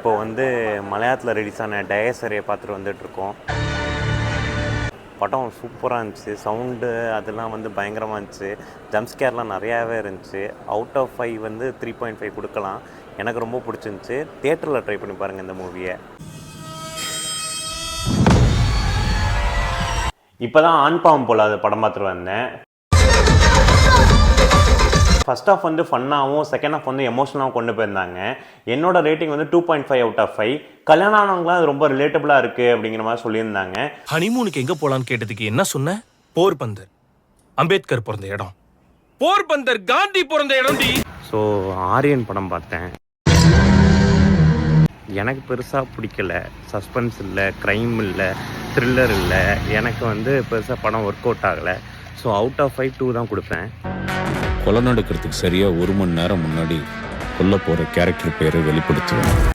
இப்போ வந்து மலையாளத்தில் ரிலீஸ் ஆன டயசரியை பார்த்துட்டு வந்துட்டுருக்கோம். படம் சூப்பராக இருந்துச்சு. சவுண்டு அதெல்லாம் வந்து பயங்கரமாக இருந்துச்சு. ஜம்ப்ஸ்கேர்லாம் நிறையாவே இருந்துச்சு. அவுட் ஆஃப் 5 வந்து 3.5 கொடுக்கலாம். எனக்கு ரொம்ப பிடிச்சிருந்துச்சி. தியேட்டரில் ட்ரை பண்ணி பாருங்கள் இந்த மூவியை. இப்போ தான் ஆண் பாவம் போல் அது படம் பார்த்துட்டு வந்தேன். ஃபர்ஸ்ட் ஆஃப் வந்து ஃபன்னாகவும் செகண்ட் ஆஃப் வந்து எமோஷனலாகவும் கொண்டு போயிருந்தாங்க. என்னோட ரேட்டிங் வந்து 2.5 அவுட் ஆஃப் 5. கல்யாணம் ஆனவங்களாம் அது ரொம்ப ரிலேட்டபிளாக இருக்குது அப்படிங்கிற மாதிரி சொல்லியிருந்தாங்க. ஹனிமூனுக்கு எங்கே போகலான்னு கேட்டதுக்கு என்ன சொன்ன? போர்பந்தர், அம்பேத்கர் பிறந்த இடம். போர்பந்தர் காந்தி பிறந்த இடம். ஸோ ஆரியன் படம் பார்த்தேன். எனக்கு பெருசாக பிடிக்கல. சஸ்பென்ஸ் இல்லை, க்ரைம் இல்லை, த்ரில்லர் இல்லை. எனக்கு வந்து பெருசாக படம் ஒர்க் அவுட் ஆகலை. ஸோ அவுட் ஆஃப் 5 2 தான் கொடுப்பேன். கொலை நடக்கிறதுக்கு சரியாக 1 மணி நேரம் முன்னாடி கொல்ல போகிற கேரக்டர் பேரை வெளிப்படுத்துவேன்.